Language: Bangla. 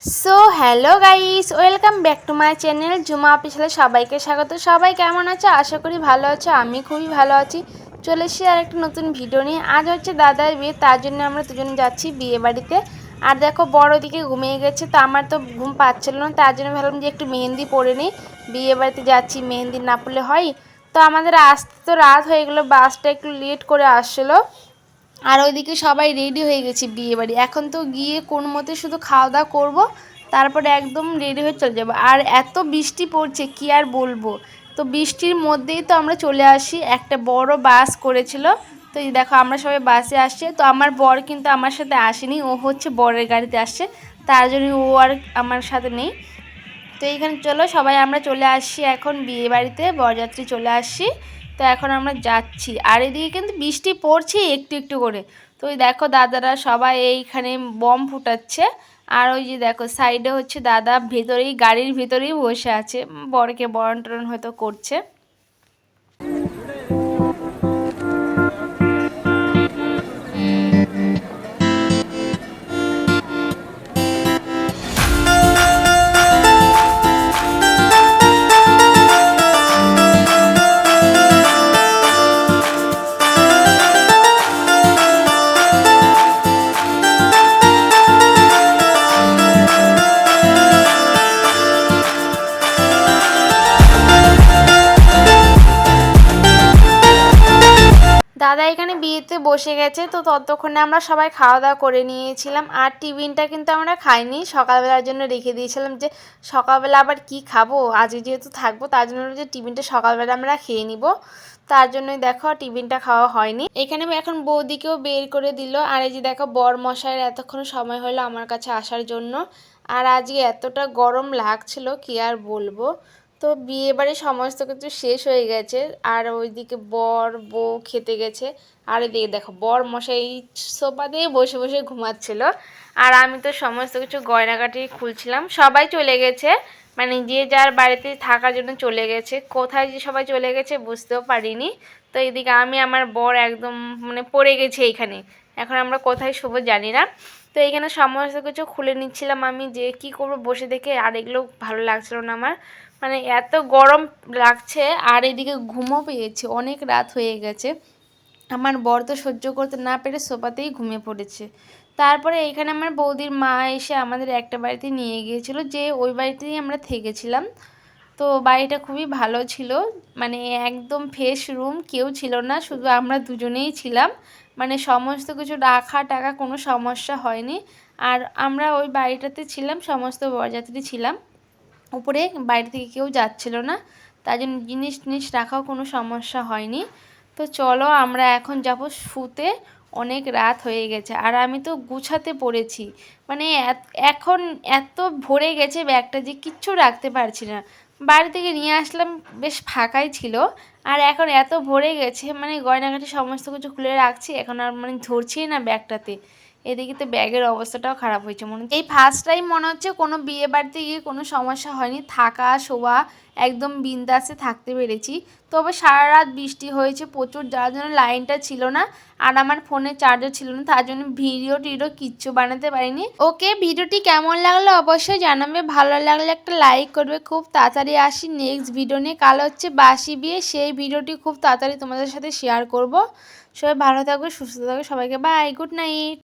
So hello guys, welcome back to my channel Jhuma অফিসিয়ালে সবাইকে স্বাগত। সবাই কেমন আছো? আশা করি ভালো আছো। আমি খুবই ভালো আছি। চলে এসেছি আর একটা নতুন ভিডিও নিয়ে। আজ হচ্ছে দাদার বিয়ে, তার জন্য আমরা দুজনে যাচ্ছি বিয়ে বাড়িতে। আর দেখো বড় দিকে ঘুমিয়ে গেছে, তো আমার তো ঘুম পাচ্ছিল না, তার জন্য ভাবলাম যে একটু মেহেন্দি পরে নিই। বিয়ে বাড়িতে যাচ্ছি, মেহেন্দি না পরলে হয়? তো আমাদের আসতে তো রাত হয়ে গেলো, বাসটা একটু লেট করে আসছিলো। আর ওইদিকে সবাই রেডি হয়ে গেছি বিয়ে বাড়ি। এখন তো গিয়ে কোন মতে শুধু খাওয়া দাওয়া করবো, তারপরে একদম রেডি হয়ে চলে যাবো। আর এত বৃষ্টি পড়ছে কি আর বলবো। তো বৃষ্টির মধ্যেই তো আমরা চলে আসি। একটা বড় বাস করেছিল, তো এই দেখো আমরা সবাই বাসে আসছি। তো আমার বর কিন্তু আমার সাথে আসেনি, ও হচ্ছে বরের গাড়িতে আসছে, তার জন্য ও আর আমার সাথে নেই। তো এইখানে চলো সবাই আমরা চলে আসছি এখন বিয়ে বাড়িতে, বরযাত্রী চলে আসছি। তো এখন আমরা যাচ্ছি, আর এদিকে কিন্তু বৃষ্টি পড়ছে একটু একটু করে। তো ওই দেখো দাদারা সবাই এইখানে বম ফুটাচ্ছে। আর ওই যে দেখো সাইডে হচ্ছে দাদা ভেতরেই, গাড়ির ভেতরেই বসে আছে, বরকে বরণ টরণ হয়তো করছে। দাদা এখানে বিয়েতে বসে গেছে, তো ততক্ষণে আমরা সবাই খাওয়া দাওয়া করে নিয়েছিলাম। আর টিফিনটা কিন্তু আমরা খাইনি, সকালবেলার জন্য রেখে দিয়েছিলাম, যে সকালবেলা আবার কি খাবো, আজকে যেহেতু থাকবো তার জন্য যে টিফিনটা সকালবেলা আমরা খেয়ে নিব। তার জন্যই দেখো টিফিনটা খাওয়া হয়নি। এখানে এখন বৌদিকেও বের করে দিল। আর এই যে দেখো বর মশাইয়ের এতক্ষণ সময় হলো আমার কাছে আসার জন্য। আর আজকে এতটা গরম লাগছিল কি আর বলবো। তো বিয়ে বাড়ির সমস্ত কিছু শেষ হয়ে গেছে, আর ওইদিকে বর বউ খেতে গেছে। আর এদিকে দেখো বর মশাই সোফাতেই বসে বসে ঘুমাচ্ছিল, আর আমি তো সমস্ত কিছু গয়নাগাটি খুলছিলাম। সবাই চলে গেছে, মানে যে যার বাড়িতে থাকার জন্য চলে গেছে। কোথায় যে সবাই চলে গেছে বুঝতেও পারিনি। তো এইদিকে আমি আমার বর একদম মানে পড়ে গেছে এইখানে। এখন আমরা কোথায় শোবো জানি না। তো এইখানে সমস্ত কিছু খুলে নিচ্ছিলাম আমি, যে কি করবো বসে দেখে। আর এগুলো ভালো লাগছিল না আমার, মানে এত গরম লাগছে। আর এদিকে ঘুমও পেয়েছে, অনেক রাত হয়ে গেছে। আমার বর তো সহ্য করতে না পেরে সোফাতেই ঘুমিয়ে পড়েছে। তারপরে এখানে আমার বৌদির মা এসে আমাদের একটা বাড়িতে নিয়ে গিয়েছিল, যে ওই বাড়িতেই আমরা থেকেছিলাম। তো বাড়িটা খুবই ভালো ছিল, মানে একদম ফ্রেশ রুম, কেউ ছিল না, শুধু আমরা দুজনেই ছিলাম। মানে সমস্ত কিছু রাখা টাকা কোনো সমস্যা হয়নি। আর আমরা ওই বাড়িটাতে ছিলাম, সমস্ত বরযাত্রী ছিলাম। উপরে বাইরে থেকে কেউ যাচ্ছিল না, তার জন্য জিনিস টিনিস রাখাও কোনো সমস্যা হয়নি। তো চলো আমরা এখন যাব শুতে, অনেক রাত হয়ে গেছে। আর আমি তো গুছাতে পড়েছি, মানে এখন এত ভরে গেছে ব্যাগটা যে কিচ্ছু রাখতে পারছি না। বাড়ি থেকে নিয়ে আসলাম, বেশ ফাঁকাই ছিল। আর এখন এত ভরে গেছে, মানে গয়নাঘাটি সমস্ত কিছু খুলে রাখছি, এখন আর মানে ধরছি না ব্যাগটাতে। এদিকে তো ব্যাগের অবস্থাটাও খারাপ হয়েছে। মনে হচ্ছে এই ফার্স্ট টাইম মনে হচ্ছে কোনো বিয়ে বাড়িতে গিয়ে কোনো সমস্যা হয়নি, থাকা শোয়া একদম বিন্দাসে থাকতে পেরেছি। তবে সারা রাত বৃষ্টি হয়েছে প্রচুর, যার জন্য লাইনটা ছিল না, আর আমার ফোনে চার্জার ছিল না, তার জন্য ভিডিও টিডিও কিচ্ছু বানাতে পারিনি। ওকে, ভিডিওটি কেমন লাগলো অবশ্যই জানাবে, ভালো লাগলে একটা লাইক করবে। খুব তাড়াতাড়ি আসি নেক্সট ভিডিও নিয়ে। কাল হচ্ছে বাসি বিয়ে, সেই ভিডিওটি খুব তাড়াতাড়ি তোমাদের সাথে শেয়ার করব। সবাই ভালো থাকবে, সুস্থ থাকবে, সবাইকে বাই, গুড নাইট।